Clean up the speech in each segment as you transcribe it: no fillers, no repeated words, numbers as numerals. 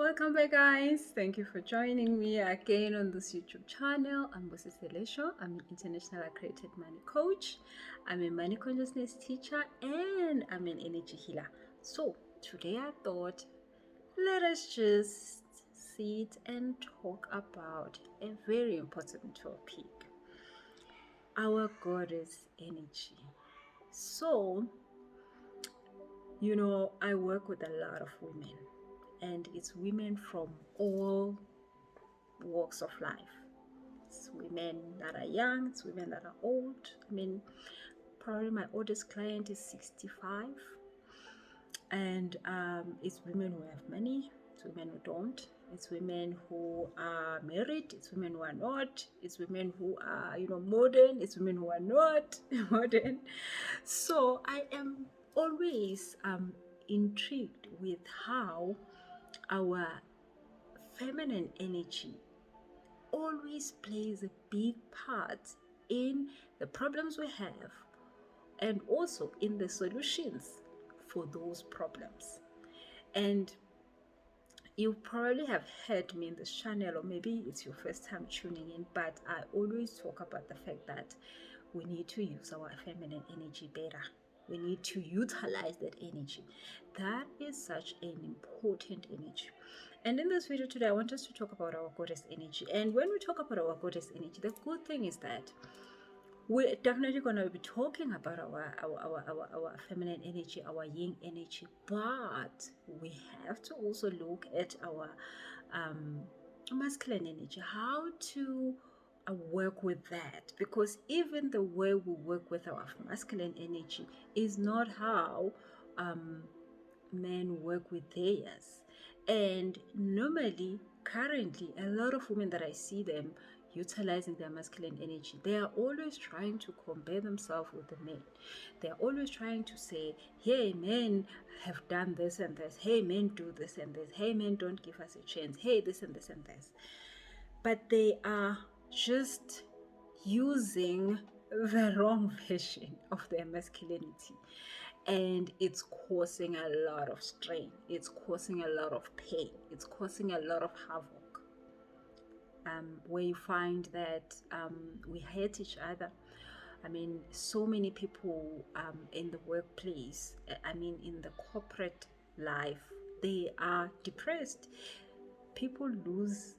Welcome back, guys. Thank you for joining me again on this YouTube channel. I'm Busi Selesho. I'm an international accredited money coach. I'm a money consciousness teacher and I'm an energy healer. So today I thought let us just sit and talk about a very important topic, our goddess energy. So, I work with a lot of women, and it's women from all walks of life. It's women that are young, it's women that are old. Probably my oldest client is 65, and it's women who have money, it's women who don't, it's women who are married, it's women who are not, it's women who are modern, it's women who are not modern. So I am always intrigued with how our feminine energy always plays a big part in the problems we have and also in the solutions for those problems. And you probably have heard me in this channel, or maybe it's your first time tuning in, but I always talk about the fact that we need to use our feminine energy better. We need to utilize that energy. That is such an important energy. And in this video today, I want us to talk about our goddess energy. And when we talk about our goddess energy, the good thing is that we're definitely going to be talking about our feminine energy, our yin energy, but we have to also look at our masculine energy, how to work with that, because even the way we work with our masculine energy is not how men work with theirs. And normally, currently, a lot of women that I see them utilizing their masculine energy, they are always trying to compare themselves with the men. They are always trying to say, hey, men have done this and this. Hey, men do this and this. Hey, men don't give us a chance. Hey, this and this and this. But they are just using the wrong version of their masculinity, and it's causing a lot of strain, it's causing a lot of pain, it's causing a lot of havoc, where you find that we hate each other. So many people in the workplace, in the corporate life, they are depressed. People lose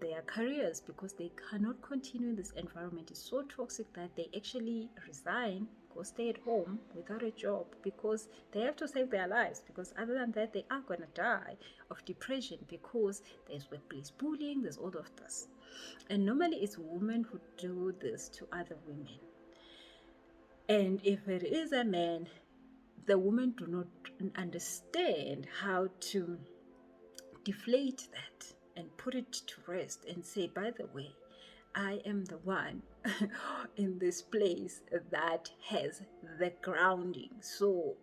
their careers because they cannot continue in this environment. It's so toxic that they actually resign, go stay at home without a job, because they have to save their lives, because other than that they are going to die of depression, because there's workplace bullying, there's all of this. And normally it's women who do this to other women. And if it is a man, the women do not understand how to deflate that and put it to rest and say, by the way, I am the one in this place that has the grounding. So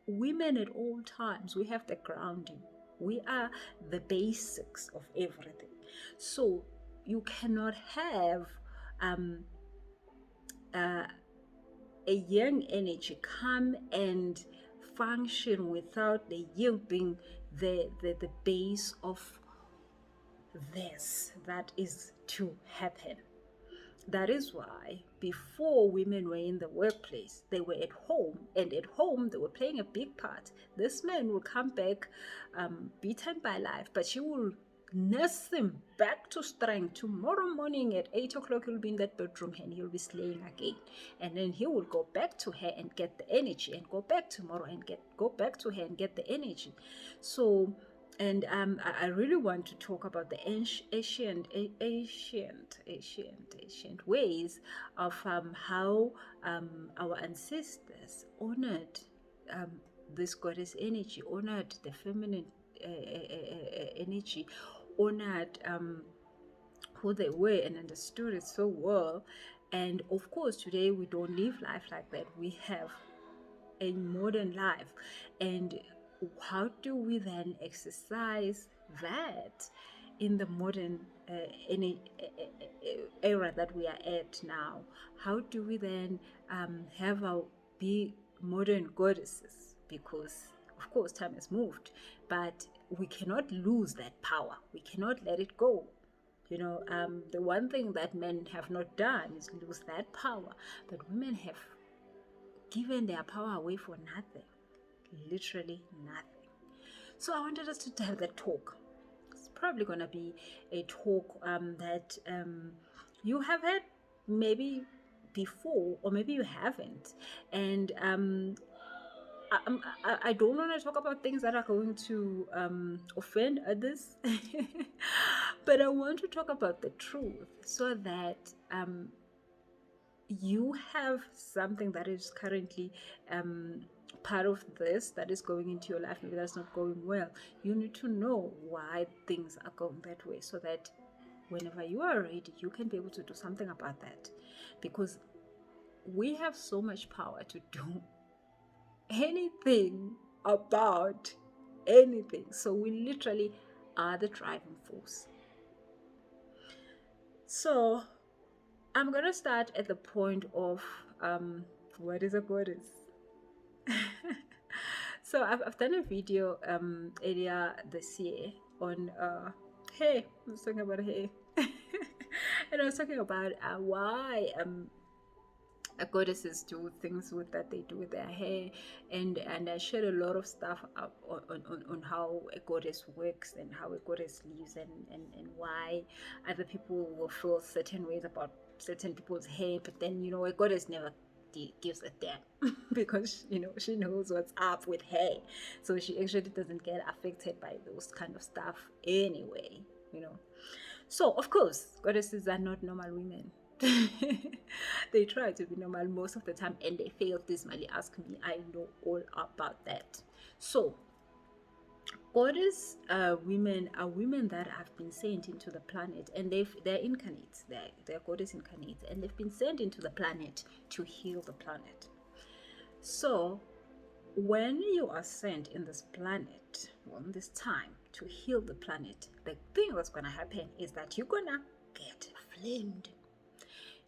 women at all times, we have the grounding. We are the basics of everything. So you cannot have a yang energy come and function without the yang being the base of this that is to happen. That is why before women were in the workplace, they were at home, and at home they were playing a big part. This man will come back beaten by life, but she will nurse him back to strength. Tomorrow morning at 8 o'clock, he'll be in that bedroom and he'll be slaying again. And then he will go back to her and get the energy, and go back tomorrow and go back to her and get the energy. So, and I really want to talk about the ancient ways of how our ancestors honored this goddess energy, honored the feminine energy, honored who they were and understood it so well. And of course, today we don't live life like that. We have a modern life, and how do we then exercise that in the modern era that we are at now? How do we then have our be modern goddesses? Because Of course, time has moved, but we cannot lose that power. We cannot let it go. The one thing that men have not done is lose that power, but women have given their power away for nothing, literally nothing. So I wanted us to have that talk. It's probably going to be a talk that you have had maybe before, or maybe you haven't. And I don't want to talk about things that are going to offend others, but I want to talk about the truth so that you have something that is currently part of this that is going into your life, maybe that's not going well. You need to know why things are going that way so that whenever you are ready, you can be able to do something about that. Because we have so much power to do anything about anything. So we literally are the driving force. So I'm going to start at the point of what is a goddess? So I've done a video earlier this year on hair. I was talking about hair. And I was talking about why goddesses do things with that they do with their hair, and I shared a lot of stuff up on how a goddess works and how a goddess lives, and why other people will feel certain ways about certain people's hair, but then a goddess never gives a damn because she knows what's up with hair, so she actually doesn't get affected by those kind of stuff anyway. So of course goddesses are not normal women. They try to be normal most of the time and they fail dismally. Ask me, I know all about that. So goddess women are women that have been sent into the planet, and they're incarnates. They're goddess incarnates, and they've been sent into the planet to heal the planet. So when you are sent in this planet, on this time, to heal the planet, the thing that's gonna happen is that you're gonna get flamed.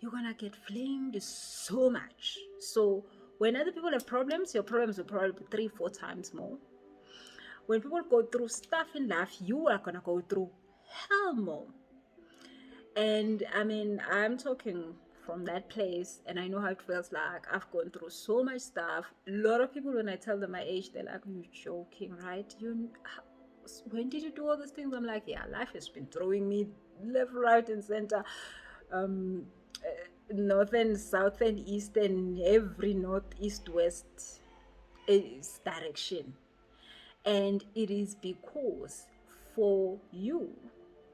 You're gonna get flamed so much. So when other people have problems, your problems will probably be 3-4 times more. When people go through stuff in life, you are gonna go through hell more. And I mean, I'm talking from that place, and I know how it feels like. I've gone through so much stuff. A lot of people, when I tell them my age, they're like, "You're joking, right? When did you do all these things?" I'm like, "Yeah, life has been throwing me left, right, and center. Northern, southern, eastern, every north, east, west is direction." And it is because for you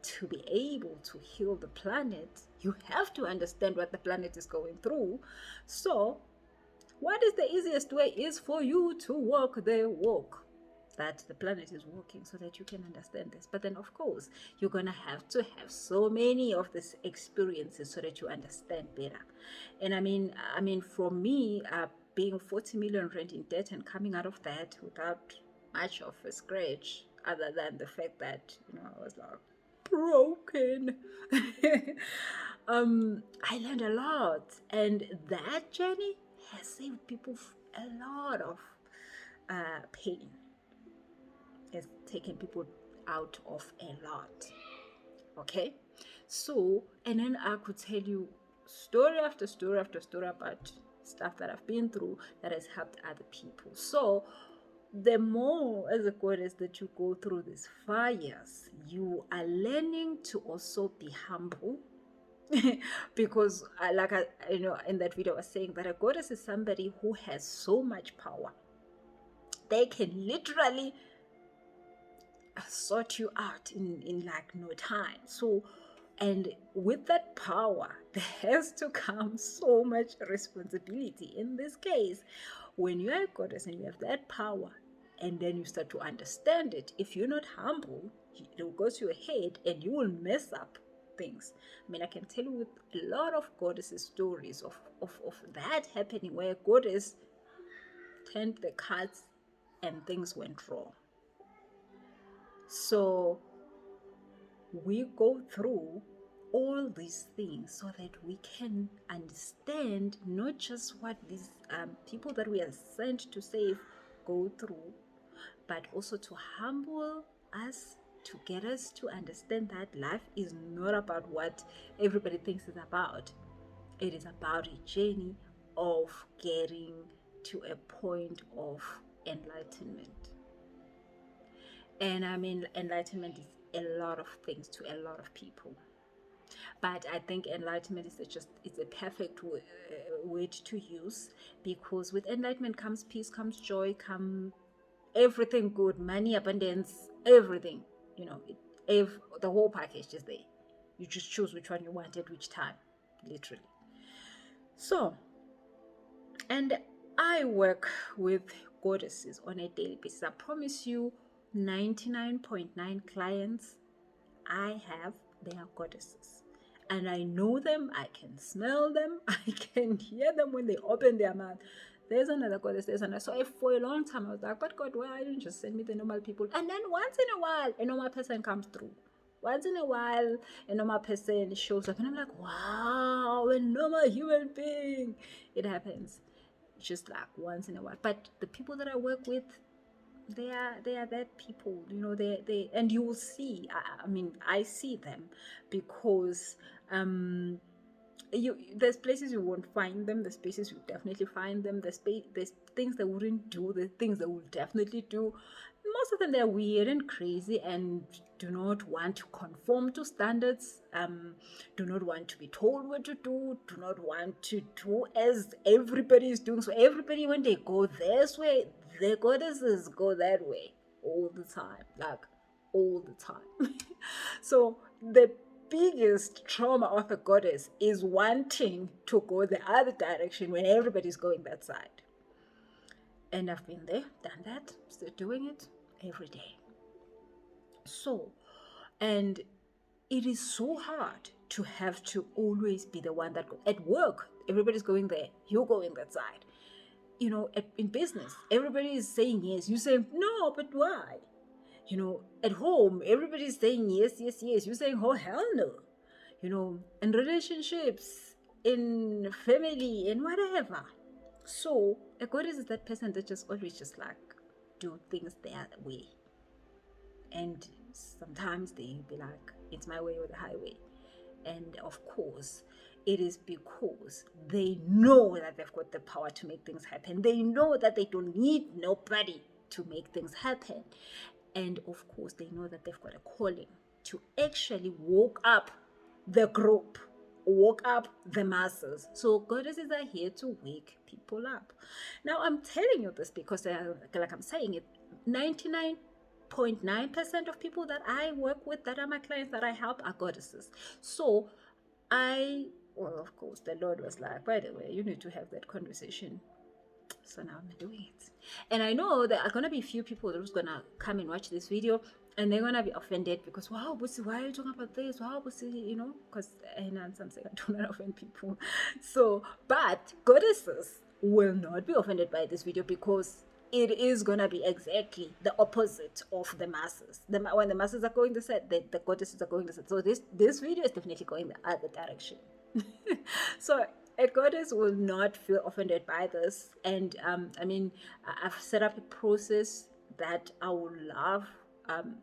to be able to heal the planet, you have to understand what the planet is going through. So what is the easiest way is for you to walk the walk that the planet is walking, so that you can understand this. But then of course you're gonna have to have so many of these experiences so that you understand better. And I mean for me, being 40 million rand in debt and coming out of that without much of a scratch, other than the fact that I was like broken. I learned a lot, and that journey has saved people a lot of pain. It's taken people out of a lot. Okay, so and then I could tell you story after story after story about stuff that I've been through that has helped other people. So the more as a goddess that you go through these fires, you are learning to also be humble. Because in that video I was saying that a goddess is somebody who has so much power. They can literally sort you out in like no time. So, and with that power there has to come so much responsibility. In this case, when you are a goddess and you have that power, and then you start to understand it, if you're not humble, it will go to your head and you will mess up things. I mean, I can tell you with a lot of goddesses stories of that happening, where a goddess turned the cards and things went wrong. So we go through all these things so that we can understand not just what these people that we are sent to save go through, but also to humble us, to get us to understand that life is not about what everybody thinks it's about. It is about a journey of getting to a point of enlightenment. And I mean, enlightenment is a lot of things to a lot of people. But I think enlightenment is just it's a perfect word to use, because with enlightenment comes peace, comes joy, come everything good, money, abundance, everything. You know, the whole package is there. You just choose which one you want at which time, literally. So, and I work with goddesses on a daily basis. I promise you, 99.9 clients I have, they are goddesses. And I know them, I can smell them, I can hear them when they open their mouth. There's another goddess, there's another. So for a long time, I was like, but God, why didn't you just send me the normal people? And then once in a while, a normal person comes through. Once in a while, a normal person shows up, and I'm like, wow, a normal human being. It happens just like once in a while. But the people that I work with, they are that people, you know. They and you will see. I mean, I see them because there's places you won't find them. There's places you definitely find them. There's things they wouldn't do. There's things they will definitely do. Most of them, they're weird and crazy and do not want to conform to standards, do not want to be told what to do not want to do as everybody is doing. So everybody, when they go this way, the goddesses go that way all the time, like all the time. So the biggest trauma of a goddess is wanting to go the other direction when everybody's going that side. And I've been there, done that, still doing it every day. So, and it is so hard to have to always be the one that at work, everybody's going there, you're going that side. You know, in business, everybody is saying yes, you say no, but why? You know, at home, everybody's saying yes, yes, yes, you're saying, oh, hell no. You know, in relationships, in family, in whatever. So a goddess is that person that just always just like do things their way. And sometimes they be like, it's my way or the highway. And of course, it is because they know that they've got the power to make things happen. They know that they don't need nobody to make things happen. And of course, they know that they've got a calling to actually woke up the group, woke up the masses. So goddesses are here to wake people up. Now, I'm telling you this because, like I'm saying it, 99.9% of people that I work with, that are my clients, that I help, are goddesses. So well, of course, the Lord was like, by the way, you need to have that conversation. So now I'm doing it. And I know there are going to be a few people that are going to come and watch this video, and they're going to be offended because, wow, Busi, why are you talking about this? Wow, Busi, you know, because I'm saying I don't want to offend people. So, but goddesses will not be offended by this video because it is going to be exactly the opposite of the masses. When the masses are going this side, the goddesses are going this side. So this video is definitely going the other direction. So a goddess will not feel offended by this. And I mean, I've set up a process that I would love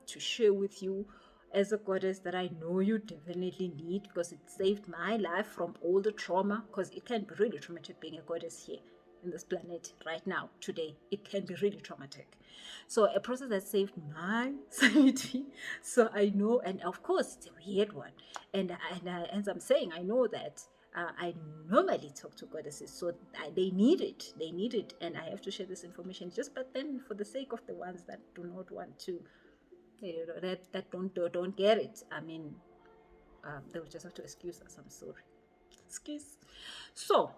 to share with you as a goddess, that I know you definitely need, because it saved my life from all the trauma, because it can be really traumatic being a goddess here in this planet right now, today. It can be really traumatic. So a process that saved my sanity. So I know, and of course it's a weird one. And as I'm saying, I know that I normally talk to goddesses, so they need it, and I have to share this information. But then, for the sake of the ones that do not want to, you know, that don't get it, I mean, they will just have to excuse us. I'm sorry, excuse. So,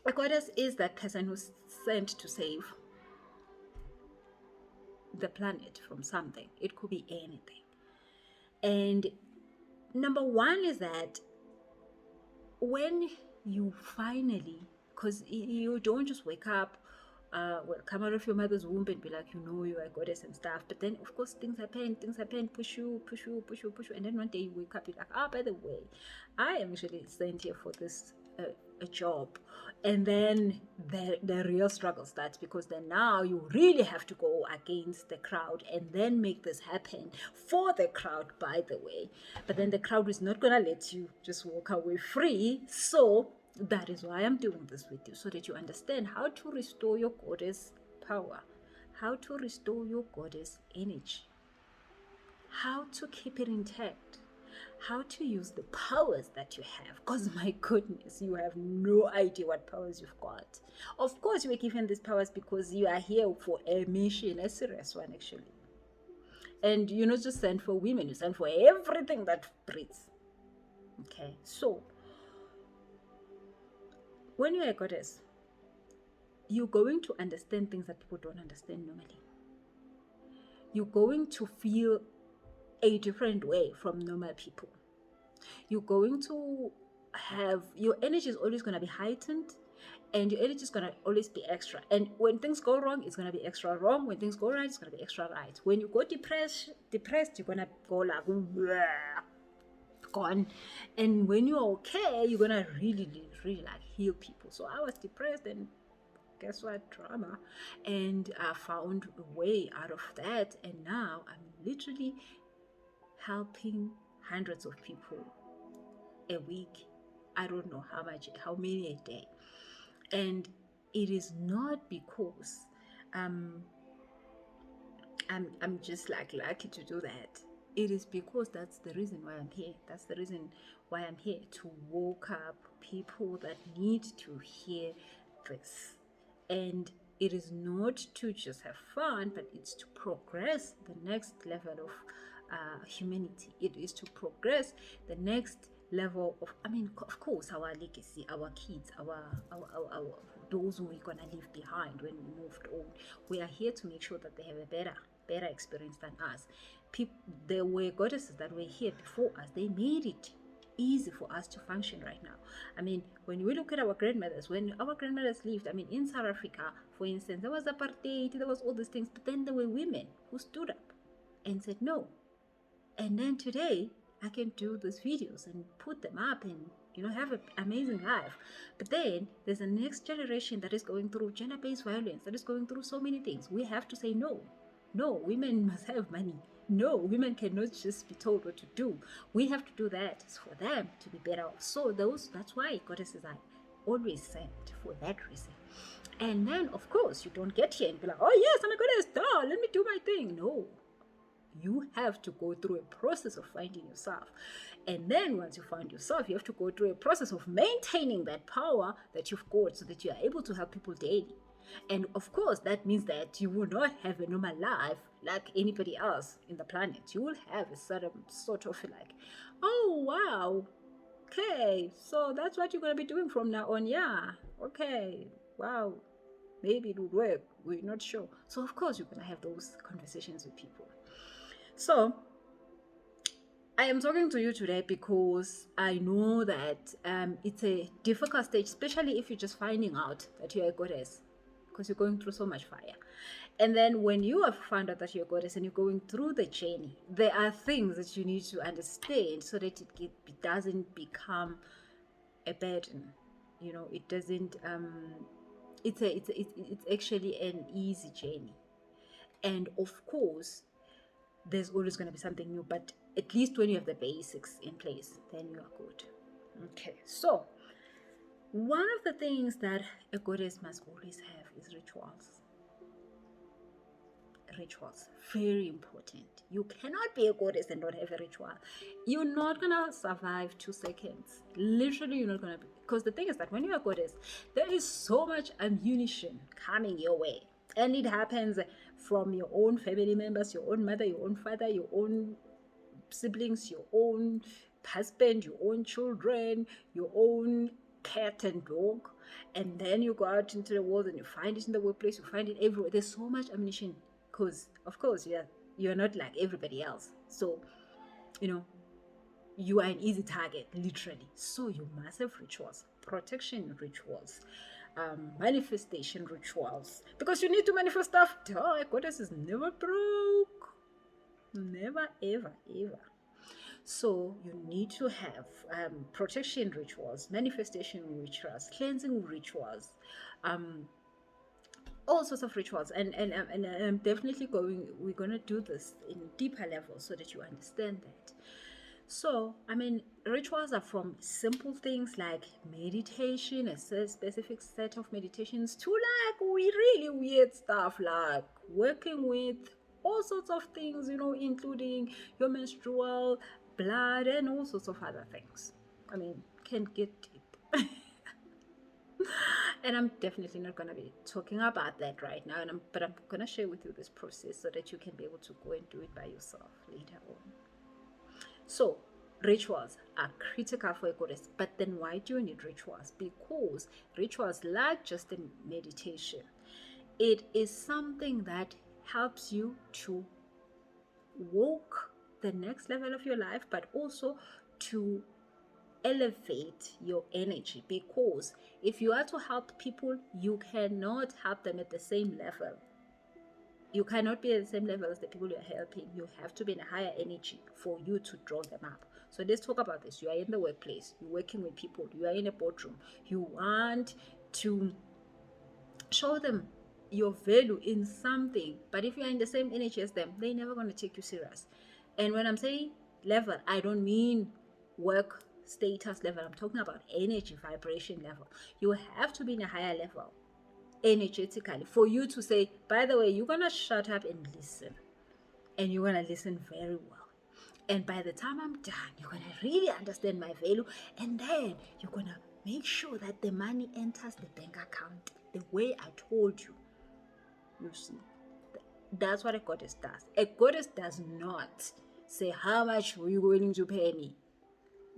a goddess is that person who's sent to save the planet from something. It could be anything. And number one is that when you finally, because you don't just wake up, come out of your mother's womb and be like, you know, you are a goddess and stuff. But then, of course, things happen, push you. And then one day you wake up, you're like, by the way, I am actually sent here for this a job, and then the real struggle starts, because then now you really have to go against the crowd and then make this happen for the crowd, by the way. But then the crowd is not gonna let you just walk away free. So that is why I'm doing this with you, so that you understand how to restore your goddess power, how to restore your goddess energy, how to keep it intact, how to use the powers that you have. Because my goodness, you have no idea what powers you've got. Of course, you were given these powers because you are here for a mission, a serious one actually. And you're not just sent for women, you sent for everything that breathes. Okay, so when you're a goddess, you're going to understand things that people don't understand normally. You're going to feel a different way from normal people. You're going to have, your energy is always going to be heightened, and your energy is going to always be extra. And when things go wrong, it's going to be extra wrong. When things go right, it's going to be extra right. When you go depressed, you're going to go like, gone. And when you're okay, you're going to really like heal people. So I was depressed, and guess what? Drama. And I found a way out of that. And now I'm literally helping hundreds of people a week. I don't know how many a day. And it is not because I'm just like lucky to do that. It is because that's the reason why I'm here. That's the reason why I'm here, to woke up people that need to hear this. And it is not to just have fun, but it's to progress the next level of humanity. It is to progress the next level of, I mean, of course, our legacy, our kids, our those who we're gonna leave behind when we moved on. We are here to make sure that they have a better experience than us. There were goddesses that were here before us. They made it easy for us to function right now. I mean, when we look at our grandmothers, when our grandmothers lived, I mean, in South Africa, for instance, there was apartheid, there was all these things, but then there were women who stood up and said no. And then today, I can do these videos and put them up and, have an amazing life. But then there's a next generation that is going through gender-based violence, that is going through so many things. We have to say no. No, women must have money. No, women cannot just be told what to do. We have to do that for them to be better off. So that's why goddesses are always sent for that reason. And then, of course, you don't get here and be like, oh yes, I'm a goddess, duh, let me do my thing. No. You have to go through a process of finding yourself. And then once you find yourself, you have to go through a process of maintaining that power that you've got, so that you are able to help people daily. And of course, that means that you will not have a normal life like anybody else in the planet. You will have a certain sort of like, oh, wow, okay, so that's what you're going to be doing from now on. Yeah, okay, wow, maybe it would work. We're not sure. So, of course, you're going to have those conversations with people. So, I am talking to you today because I know that it's a difficult stage, especially if you're just finding out that you're a goddess, because you're going through so much fire. And then when you have found out that you're a goddess and you're going through the journey, there are things that you need to understand so that it doesn't become a burden. It doesn't. It's actually an easy journey, and of course, there's always going to be something new, but at least when you have the basics in place, then you are good. Okay, so one of the things that a goddess must always have is rituals. Rituals, very important. You cannot be a goddess and not have a ritual. You're not gonna survive 2 seconds. Literally, you're not gonna be, because the thing is that when you're a goddess, there is so much ammunition coming your way, and it happens from your own family members, your own mother, your own father, your own siblings, your own husband, your own children, your own cat and dog. And then you go out into the world and you find it in the workplace, you find it everywhere. There's so much ammunition, because of course you're not like everybody else. So you are an easy target, literally. So you must have rituals, protection rituals, manifestation rituals, because you need to manifest stuff. Goddess is never broke. Never, ever, ever. So you need to have protection rituals, manifestation rituals, cleansing rituals, um, all sorts of rituals. And I'm definitely we're going to do this in deeper levels so that you understand that. So, I mean, rituals are from simple things like meditation, a specific set of meditations, to like really weird stuff like working with all sorts of things, including your menstrual blood and all sorts of other things. I mean, can get deep. And I'm definitely not going to be talking about that right now, but I'm going to share with you this process so that you can be able to go and do it by yourself later on. So, rituals are critical for a goddess. But then, why do you need rituals? Because rituals, like just a meditation, it is something that helps you to walk the next level of your life, but also to elevate your energy. Because if you are to help people, you cannot help them at the same level. You cannot be at the same level as the people you're helping. You have to be in a higher energy for you to draw them up. So let's talk about this. You are in the workplace, you're working with people, you are in a boardroom, you want to show them your value in something, but if you're in the same energy as them, they're never going to take you serious. And when I'm saying level, I don't mean work status level, I'm talking about energy vibration level. You have to be in a higher level energetically for you to say, by the way, you're going to shut up and listen, and you're going to listen very well, and by the time I'm done, you're going to really understand my value, and then you're going to make sure that the money enters the bank account the way I told you. You see, that's what a goddess does. A goddess does not say, how much were you willing to pay me?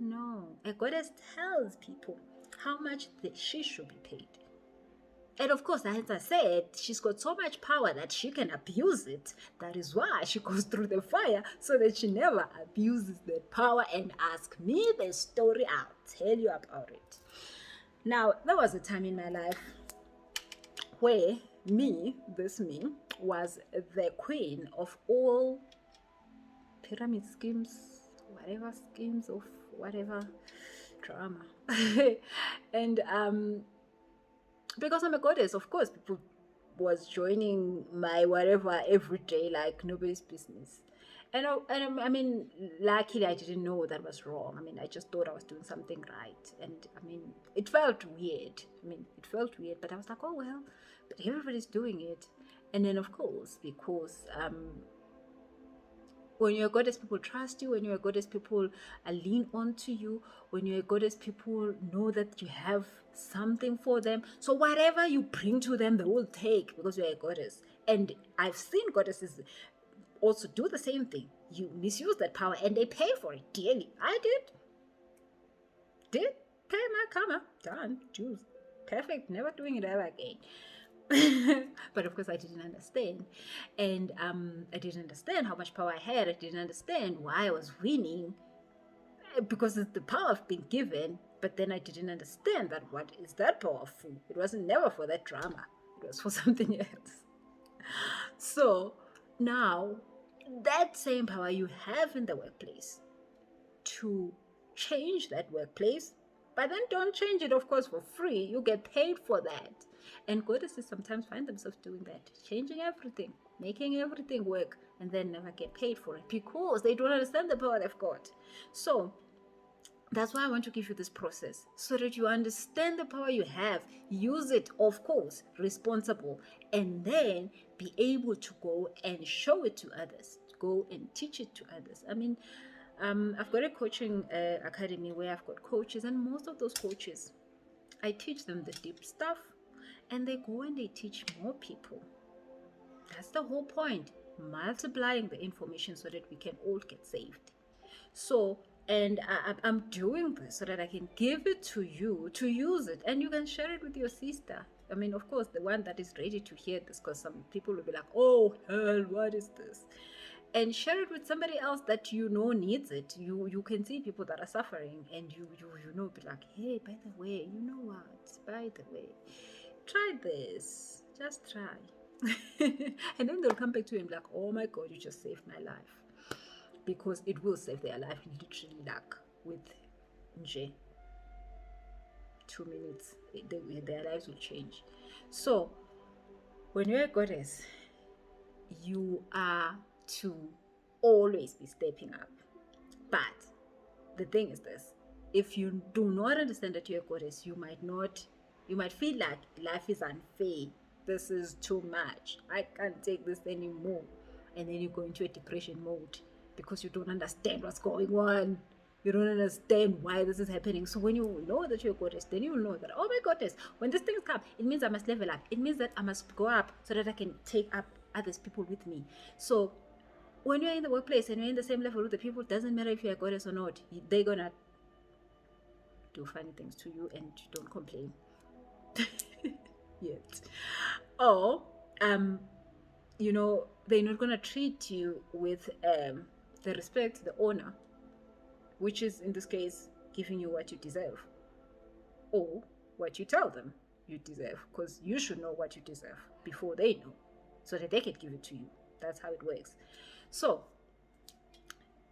No, a goddess tells people how much she should be paid. And of course, as I said, she's got so much power that she can abuse it. That is why she goes through the fire, so that she never abuses that power. And ask me the story, I'll tell you about it. Now, there was a time in my life where this me, was the queen of all pyramid schemes of whatever drama. And because I'm a goddess, of course, people was joining my whatever every day like nobody's business. I mean, luckily I didn't know that was wrong. I mean, I just thought I was doing something right. And I mean, it felt weird. But I was like, oh well, but everybody's doing it. And then, of course, because when you're a goddess, people trust you. When you're a goddess, people lean onto you. When you're a goddess, people know that you have something for them. So whatever you bring to them, they will take because you're a goddess. And I've seen goddesses also do the same thing. You misuse that power and they pay for it dearly. I did pay my karma. Done. Juice. Perfect. Never doing it ever again. But of course I didn't understand, and I didn't understand how much power I had. I didn't understand why I was winning, because it's the power I've been given. But then I didn't understand that what is that powerful. It wasn't never for that drama, it was for something else. So now that same power you have in the workplace to change that workplace, but then don't change it, of course, for free. You get paid for that. And goddesses sometimes find themselves doing that, changing everything, making everything work, and then never get paid for it because they don't understand the power they've got. So that's why I want to give you this process, so that you understand the power you have, use it, of course, responsible, and then be able to go and show it to others, go and teach it to others. I mean, I've got a coaching academy where I've got coaches, and most of those coaches, I teach them the deep stuff, and they go and they teach more people. That's the whole point, multiplying the information so that we can all get saved. So, and I'm doing this so that I can give it to you to use it, and you can share it with your sister. I mean, of course, the one that is ready to hear this, because some people will be like, oh, hell, what is this? And share it with somebody else that you know needs it. You can see people that are suffering, and you be like, hey, by the way, you know what? By the way, try this. Just try. And then they'll come back to you and be like, oh my God, you just saved my life. because it will save their life literally, like with nje 2 minutes, their lives will change. So when you're a goddess, you are to always be stepping up. But the thing is this: if you do not understand that you're a goddess, you might feel like life is unfair. This is too much. I can't take this anymore. And then you go into a depression mode because you don't understand what's going on. You don't understand why this is happening. So when you know that you're a goddess, then you will know that, oh my goodness, when these things come, it means I must level up. It means that I must go up so that I can take up others people with me. So when you're in the workplace and you're in the same level with the people, it doesn't matter if you're a goddess or not, they're gonna do funny things to you and you don't complain. Yet. Or they're not gonna treat you with the respect, the honor, which is in this case giving you what you deserve, or what you tell them you deserve, because you should know what you deserve before they know, so that they can give it to you. That's how it works. So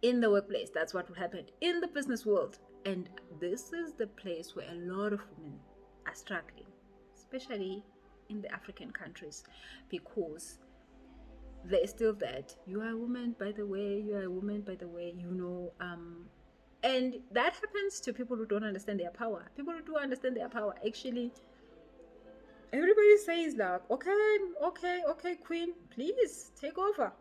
in the workplace, that's what will happen. In the business world, and this is the place where a lot of women are struggling, especially in the African countries, because there's still that you are a woman, by the way, and that happens to people who don't understand their power. People who do understand their power, actually, everybody says like, okay, queen, please take over,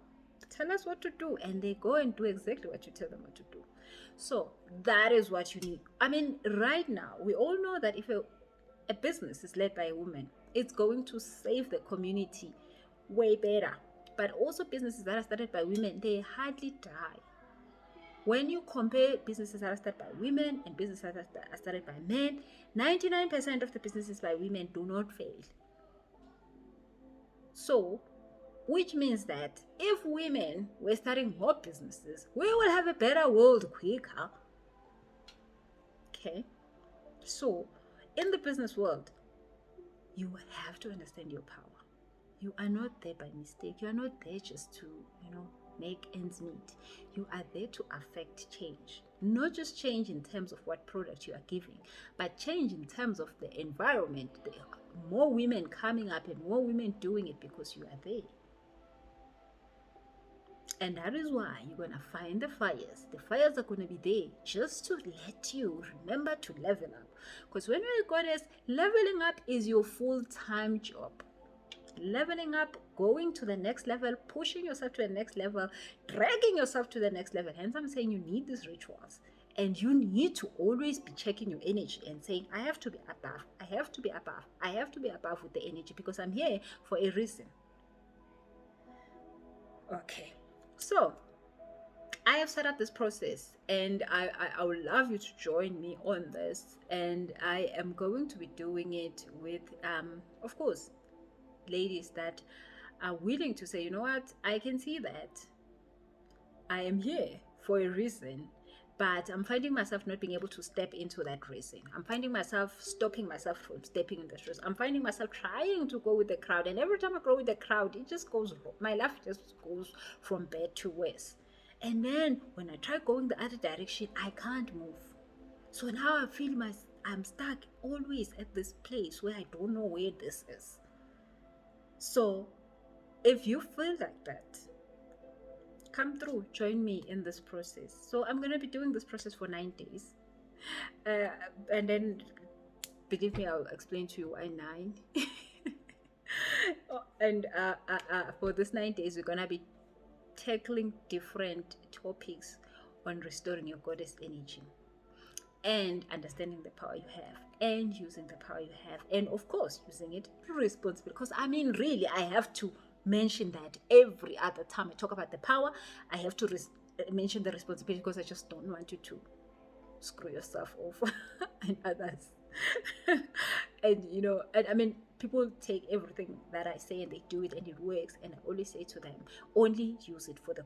tell us what to do, and they go and do exactly what you tell them what to do. So that is what you need. I mean, right now we all know that if a business is led by a woman, it's going to save the community way better. But also businesses that are started by women, they hardly die. When you compare businesses that are started by women and businesses that are started by men, 99% of the businesses by women do not fail. So, which means that if women were starting more businesses, we will have a better world quicker. Okay? So, in the business world, you have to understand your power. You are not there by mistake. You are not there just to, make ends meet. You are there to affect change. Not just change in terms of what product you are giving, but change in terms of the environment. More women coming up and more women doing it because you are there. And that is why you're going to find the fires. The fires are going to be there just to let you remember to level up. Because when you're a goddess, leveling up is your full-time job. Leveling up, going to the next level, pushing yourself to the next level, dragging yourself to the next level. Hence, I'm saying you need these rituals. And you need to always be checking your energy and saying, I have to be above. I have to be above. I have to be above with the energy because I'm here for a reason. Okay. So, I have set up this process and I would love you to join me on this. And I am going to be doing it with, of course, ladies that are willing to say, you know what, I can see that I am here for a reason, but I'm finding myself not being able to step into that reason. I'm finding myself stopping myself from stepping in that reason. I'm finding myself trying to go with the crowd, and every time I go with the crowd, it just goes wrong. My life just goes from bad to worse. And then when I try going the other direction, I can't move. So now I feel I'm stuck always at this place where I don't know where this is. So if you feel like that, come through, join me in this process. So I'm going to be doing this process for 9 days. And then, believe me, I'll explain to you why 9. And for this 9 days, we're going to be tackling different topics on restoring your goddess energy and understanding the power you have and using the power you have, and of course using it responsibly, because I mean, really, I have to mention that every other time I talk about the power, I have to mention the responsibility, because I just don't want you to screw yourself off and others. And I mean, people take everything that I say and they do it and it works, and I always say to them, only use it for the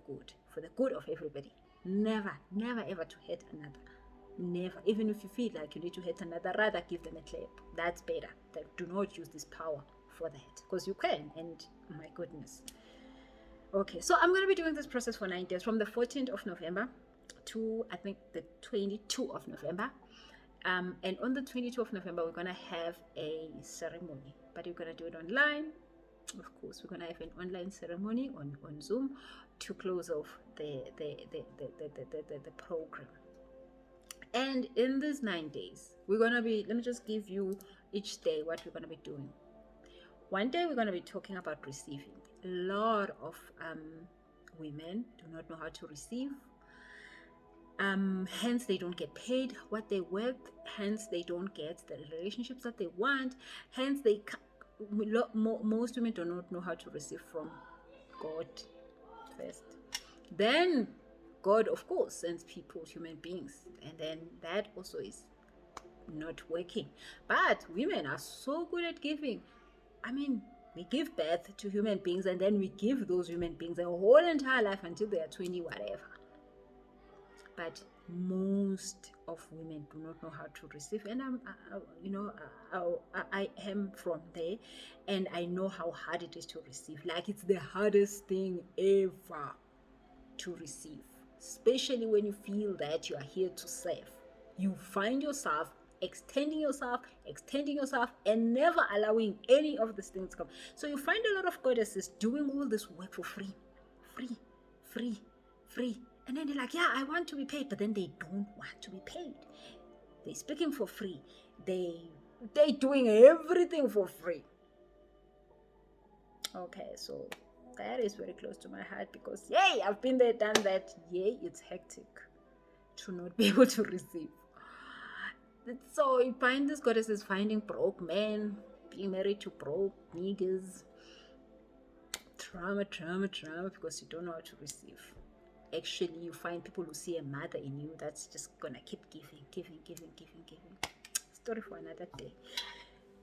good of everybody. Never ever to hurt another. Never. Even if you feel like you need to hurt another, rather give them a clap. That's better. Do not use this power for that, because you can, and my goodness. Okay, so I'm going to be doing this process for 9 days from the 14th of November to I think the 22nd of November. And on the 22nd of November, we're going to have a ceremony, but we're going to do it online. Of course, we're going to have an online ceremony on Zoom to close off the program. And in these 9 days, we're going to be, let me just give you each day what we're going to be doing. One day, we're going to be talking about receiving. A lot of women do not know how to receive. Hence, they don't get paid what they're worth. Hence, they don't get the relationships that they want. Hence, most women do not know how to receive from God first. Then, God, of course, sends people, human beings, and then that also is not working. But women are so good at giving. I mean, we give birth to human beings, and then we give those human beings a whole entire life until they are 20 whatever. But most of women do not know how to receive, and I am from there, and I know how hard it is to receive. Like, it's the hardest thing ever to receive, especially when you feel that you are here to serve. You find yourself extending yourself, and never allowing any of these things to come. So you find a lot of goddesses doing all this work for free. And then they're like, yeah, I want to be paid, but then they don't want to be paid. They're speaking for free. They're doing everything for free. Okay, so that is very close to my heart because, yay, I've been there, done that. Yay, it's hectic to not be able to receive. So you find these goddesses finding broke men, being married to broke niggas. Trauma, because you don't know how to receive. Actually, you find people who see a mother in you that's just gonna keep giving. Story for another day.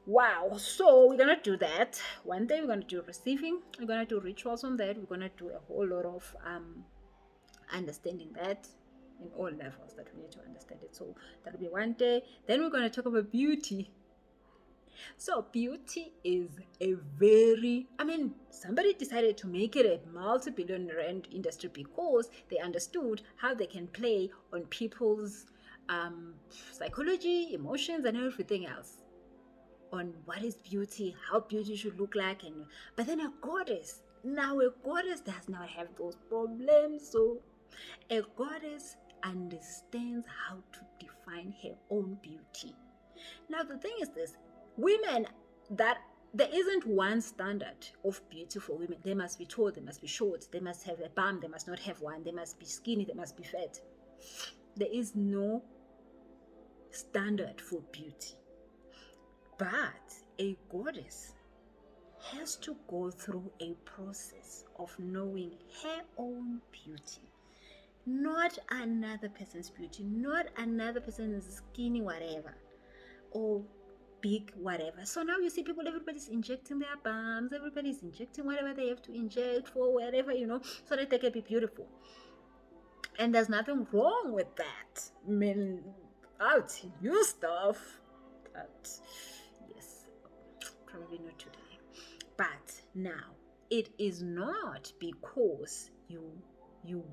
Wow, so we're gonna do that. One day we're gonna do receiving. We're gonna do rituals on that. We're gonna do a whole lot of understanding that in all levels that we need to understand it. So that'll be one day. Then we're gonna talk about beauty. So beauty is somebody decided to make it a multi-billion rand industry because they understood how they can play on people's psychology, emotions, and everything else. On what is beauty, how beauty should look like, but then a goddess does not have those problems. So a goddess understands how to define her own beauty. Now the thing is this, women, that there isn't one standard of beauty for women. They must be tall, they must be short, they must have a bum, they must not have one, they must be skinny, they must be fat. There is no standard for beauty. But a goddess has to go through a process of knowing her own beauty. Not another person's beauty, not another person's skinny whatever, or big whatever. So now you see people, everybody's injecting their bums, everybody's injecting whatever they have to inject for whatever, so that they can be beautiful. And there's nothing wrong with that. I mean, I'll tell you stuff, but yes, probably not today. But now, it is not because you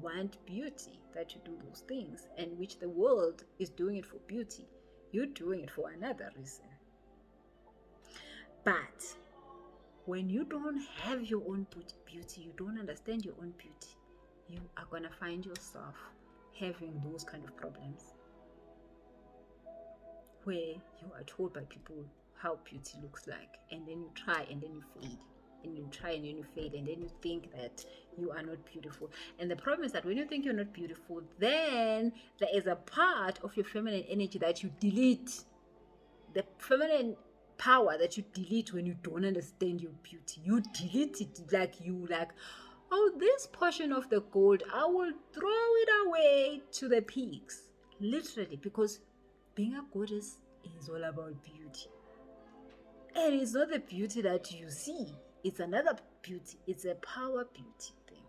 want beauty that you do those things, and which the world is doing it for beauty. You're doing it for another reason. But when you don't have your own beauty, you don't understand your own beauty, you are going to find yourself having those kind of problems where you are told by people how beauty looks like, and then you try and then you fail, and you try and then you fail, and then you think that you are not beautiful. And the problem is that when you think you're not beautiful, then there is a part of your feminine energy that you delete. The feminine power that you delete when you don't understand your beauty. You delete it oh, this portion of the gold, I will throw it away to the pigs. Literally, because being a goddess is all about beauty. And it's not the beauty that you see. It's another beauty. It's a power beauty thing.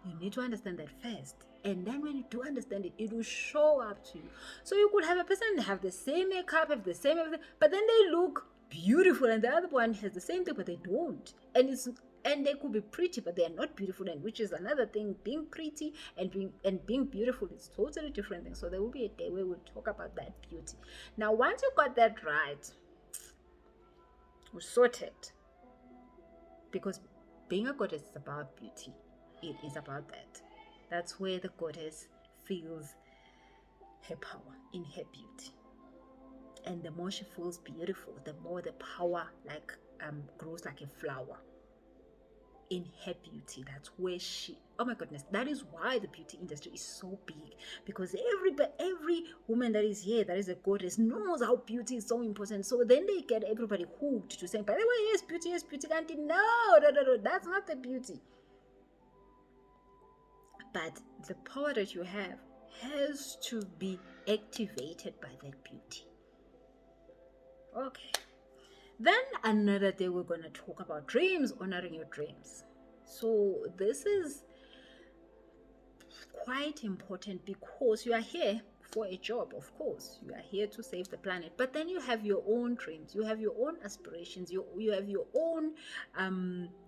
You need to understand that first. And then when you do understand it, it will show up to you. So you could have a person have the same makeup, have the same everything, but then they look beautiful, and the other one has the same thing, but they don't. And and they could be pretty, but they are not beautiful, and which is another thing. Being pretty and being beautiful is totally different thing. So there will be a day where we'll talk about that beauty. Now, once you got that right, we're sorted, because being a goddess is about beauty. It is about that. That's where the goddess feels her power in her beauty. And the more she feels beautiful, the more the power grows like a flower in her beauty. That's where she, oh my goodness, that is why the beauty industry is so big, because every woman that is here, that is a goddess, knows how beauty is so important. So then they get everybody hooked to saying, by the way, yes, beauty, auntie. No, that's not the beauty. But the power that you have has to be activated by that beauty. Okay. Then another day we're going to talk about dreams, honoring your dreams. So this is quite important, because you are here for a job, of course. You are here to save the planet. But then you have your own dreams. You have your own aspirations. You have your own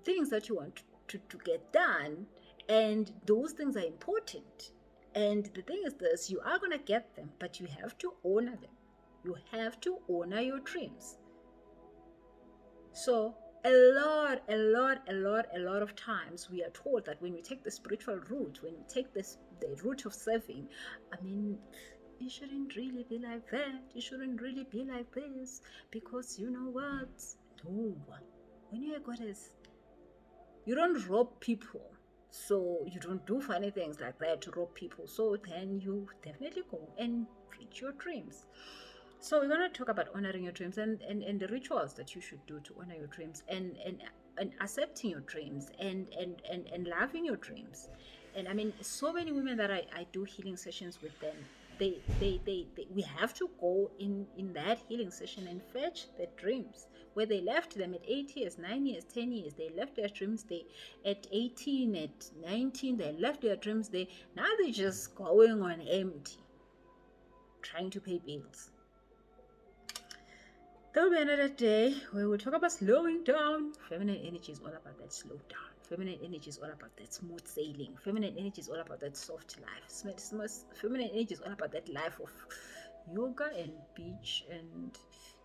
things that you want to get done. And those things are important. And the thing is this, you are going to get them, but you have to honor them. You have to honor your dreams. So a lot of times we are told that when we take the spiritual route, when we take the route of serving, I mean, it shouldn't really be like that. It shouldn't really be like this, because you know what? No. When you're a goddess, you don't rob people. So you don't do funny things like that to rob people. So then you definitely go and reach your dreams. So we're going to talk about honoring your dreams and the rituals that you should do to honor your dreams, and accepting your dreams and loving your dreams. And I mean, so many women that I do healing sessions with them, we have to go in that healing session and fetch their dreams, where they left them at 8 years, 9 years, 10 years. They left their dreams. They at 18, at 19, they left their dreams. Now they're just going on empty, trying to pay bills. There'll be another day where we'll talk about slowing down. Feminine energy is all about that slow down. Feminine energy is all about that smooth sailing. Feminine energy is all about that soft life. Feminine energy is all about that life of yoga and beach and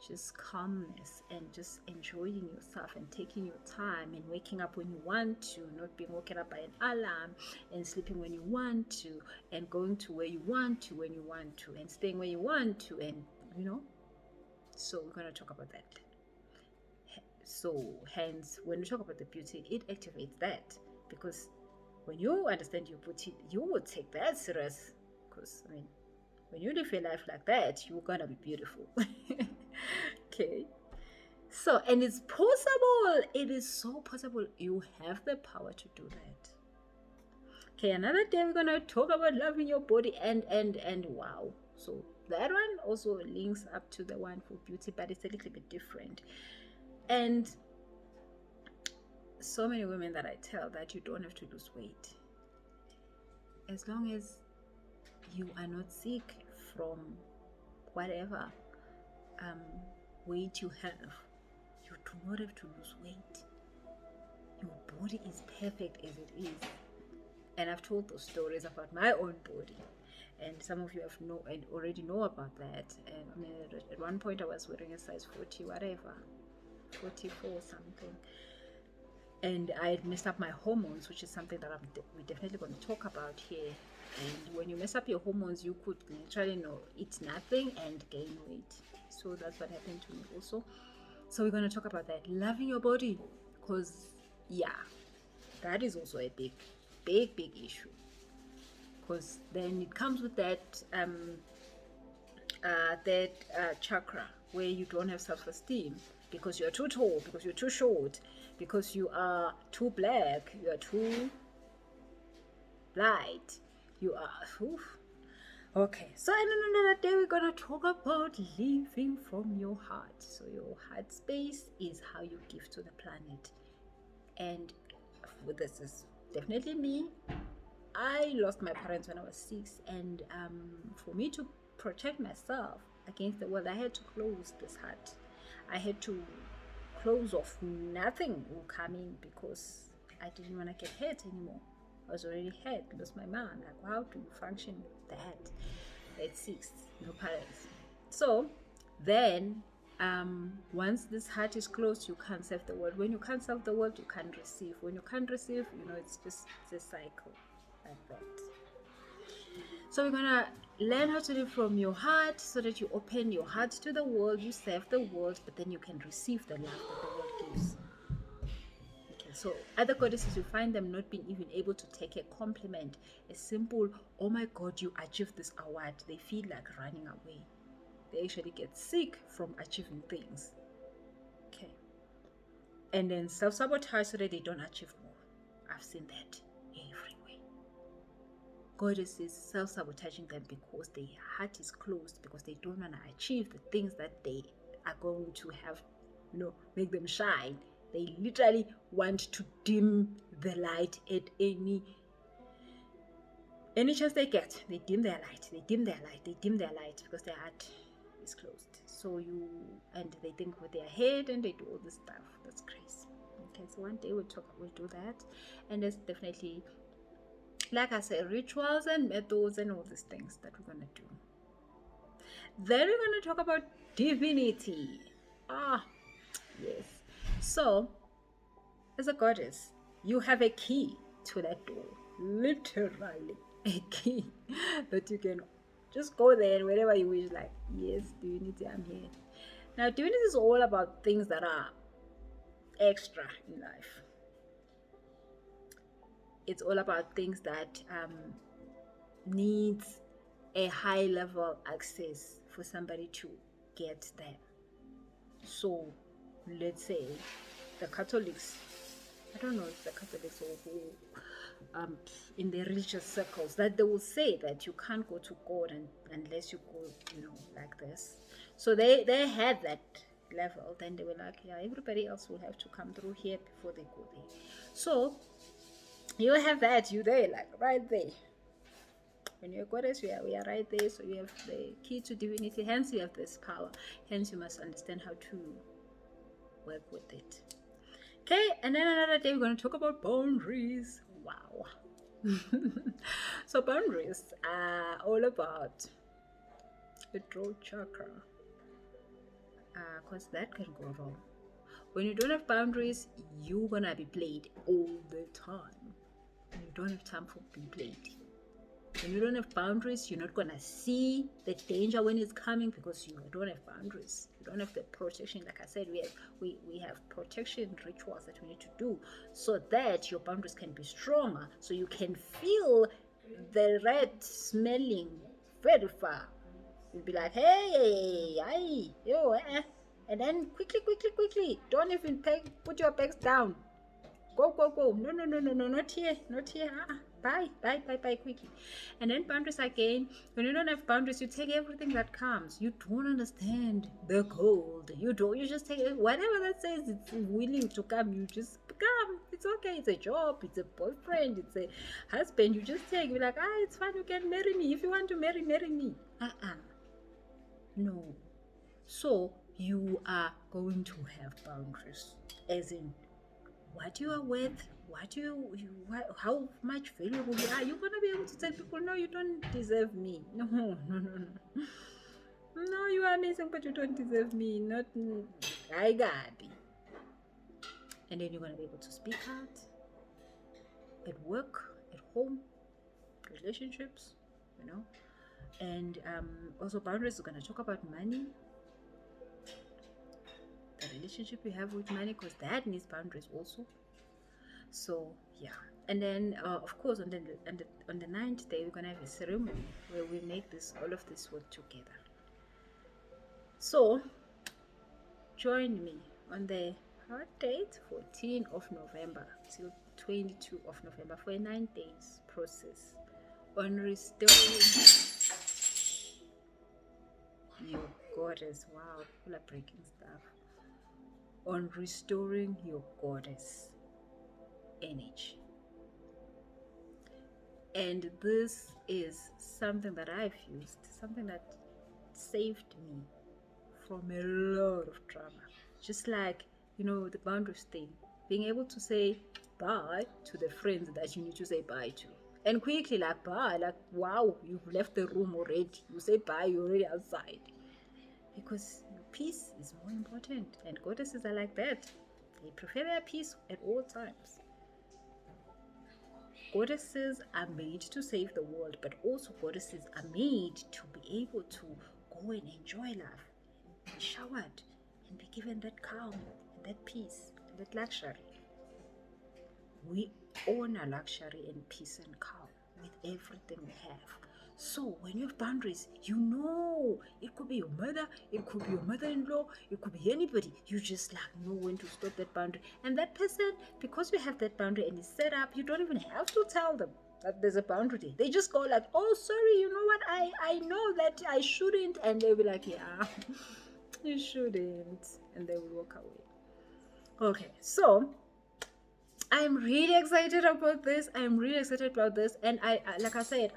just calmness and just enjoying yourself and taking your time and waking up when you want to, not being woken up by an alarm, and sleeping when you want to, and going to where you want to when you want to, and staying where you want to, and So we're going to talk about that. So hence, when we talk about the beauty, it activates that, because when you understand your beauty, you would take that serious, because I mean, when you live your life like that, you're going to be beautiful. Okay. So, and it's possible. It is so possible. You have the power to do that. Okay, another day we're going to talk about loving your body and wow. So that one also links up to the one for beauty, but it's a little bit different. And so many women that I tell that you don't have to lose weight, as long as you are not sick from whatever weight you have. You do not have to lose weight. Your body is perfect as it is. And I've told those stories about my own body, and some of you already know about that. And I mean, at one point I was wearing a size 40 whatever, 44 something, and I had messed up my hormones, which is something that we're definitely going to talk about here. And when you mess up your hormones, you could literally eat nothing and gain weight. So that's what happened to me also. So we're going to talk about that, loving your body, because that is also a big issue, because then it comes with that chakra where you don't have self-esteem, because you're too tall, because you're too short, because you are too black, you are too light, you are okay. So in another day we're gonna talk about living from your heart. So your heart space is how you give to the planet, and this is definitely me. I lost my parents when I was 6, and for me to protect myself against the world, I had to close this heart. I had to close off. Nothing will come in because I didn't want to get hurt anymore. I was already hurt, lost my mom. Like, how do you function with that at 6? No parents. So then, once this heart is closed, you can't serve the world. When you can't serve the world, you can't receive. When you can't receive, it's a cycle like that. So we're gonna learn how to live from your heart so that you open your heart to the world, you serve the world, but then you can receive the love that the world gives. Okay, so other goddesses, you find them not being even able to take a compliment, a simple, oh my God, you achieved this award. They feel like running away. They actually get sick from achieving things. Okay. And then self-sabotage so that they don't achieve more. I've seen that everywhere. Goddesses self-sabotaging them because their heart is closed, because they don't want to achieve the things that they are going to have, make them shine. They literally want to dim the light at any chance they get. They dim their light, they dim their light, they dim their light because their heart is closed. So and they think with their head and they do all this stuff. That's crazy. Okay, so one day we'll do that. And there's definitely, like I said, rituals and methods and all these things that we're going to do. Then we're going to talk about divinity. Yes. So, as a goddess, you have a key to that door. Literally, a key that you can just go there and wherever you wish, like, yes, divinity, I'm here. Now, divinity is all about things that are extra in life. It's all about things that needs a high level access for somebody to get there. So let's say the Catholics, I don't know if the Catholics or who in the religious circles, that they will say that you can't go to God unless you go like this. So they had that level. Then they were like, yeah, everybody else will have to come through here before they go there. So you have that, you there, like right there. When you're a goddess, we are right there. So you have the key to divinity. Hence, you have this power. Hence, you must understand how to work with it. Okay, and then another day we're going to talk about boundaries. Wow. So boundaries are all about the throat chakra. Because that can go wrong. When you don't have boundaries, you're going to be played all the time. You don't have time for being played. When you don't have boundaries, you're not going to see the danger when it's coming because you don't have boundaries. You don't have the protection. Like I said, we have protection rituals that we need to do so that your boundaries can be stronger, so you can feel the red smelling very far. You'll be like, hey, yo, and then quickly, don't even put your bags down. Go. No, not here. Bye, quickly. And then boundaries again. When you don't have boundaries, you take everything that comes. You don't understand the cold. You just take whatever that says it's willing to come. You just come. It's okay. It's a job. It's a boyfriend. It's a husband. You just take. You're like, it's fine. You can marry me. If you want to marry me. No. So you are going to have boundaries. As in, what you are worth, how much valuable you are. You're going to be able to tell people, no, you don't deserve me. No. No, you are amazing, but you don't deserve me. Not, I got it. And then you're going to be able to speak out at work, at home, relationships, And also boundaries, we're going to talk about money. The relationship you have with money, because that needs boundaries also. So yeah, and then of course on the 9th day we're gonna have a ceremony where we make all of this work together. So join me on the hard date 14th of November till 22 of November for a 9 days process on restoring your goddess. Wow, people are breaking stuff. On restoring your goddess energy. And this is something that I've used, something that saved me from a lot of drama. Just like the boundaries thing. Being able to say bye to the friends that you need to say bye to. And quickly, like bye, like wow, you've left the room already. You say bye, you're already outside. Because your peace is more important. And goddesses are like that. They prefer their peace at all times. Goddesses are made to save the world, but also goddesses are made to be able to go and enjoy life, be showered, and be given that calm, and that peace, and that luxury. We honor luxury and peace and calm with everything we have. So when you have boundaries, it could be your mother, it could be your mother-in-law, it could be anybody. You just like know when to stop that boundary. And that person, because you have that boundary and it's set up, you don't even have to tell them that there's a boundary. They just go like, oh, sorry, you know what? I know that I shouldn't. And they'll be like, yeah, you shouldn't. And they will walk away. Okay, so I'm really excited about this. And like I said,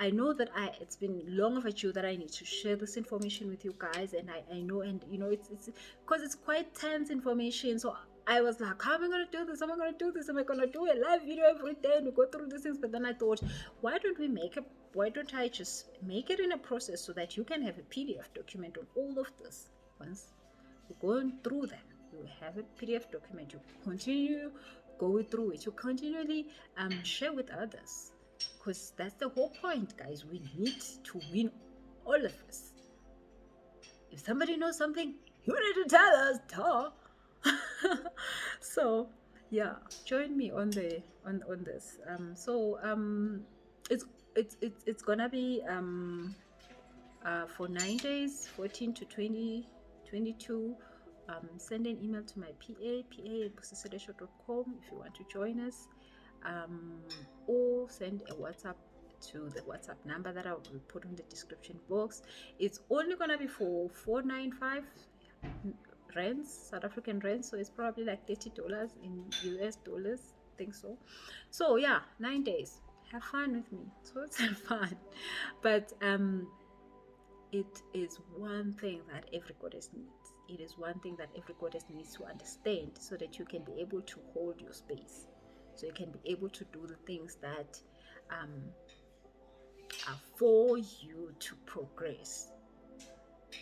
I know that it's been long overdue that I need to share this information with you guys. And I know, and it's because it's quite tense information. So I was like, how am I gonna do this? Am I gonna do this? Am I gonna do a live video every day and we go through these things? But then I thought, why don't I just make it in a process so that you can have a PDF document on all of this once you're going through them. You have a PDF document. You continue go through it. You continually share with others, because that's the whole point, guys. We need to win, all of us. If somebody knows something, you need to tell us, duh. So yeah, join me on this. It's gonna be for 9 days, 14 to 20, 22. Send an email to my pa at busi@selesho.com if you want to join us, or send a WhatsApp to the WhatsApp number that I will put on the description box. It's only gonna be for 495 rands, South African rands, so it's probably like $30 in US dollars, I think so. So yeah, 9 days. Have fun with me. So it's fun, but it is one thing that every goddess needs. It is one thing that every goddess needs to understand, so that you can be able to hold your space, so you can be able to do the things that are for you to progress,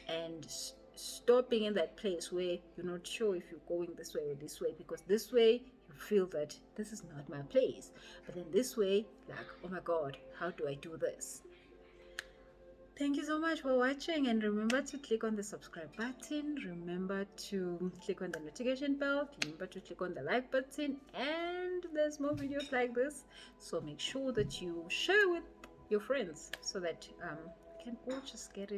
and stop being in that place where you're not sure if you're going this way or this way, because this way you feel that this is not my place, but then this way, like, oh my god, how do I do this? Thank you so much for watching, and remember to click on the subscribe button, remember to click on the notification bell, remember to click on the like button, and there's more videos like this, so make sure that you share with your friends, so that we can all just get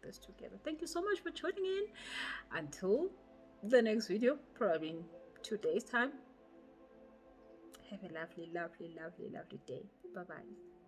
this together. Thank you so much for tuning in. Until the next video, probably in 2 days time, have a lovely, lovely, lovely, lovely day. Bye bye.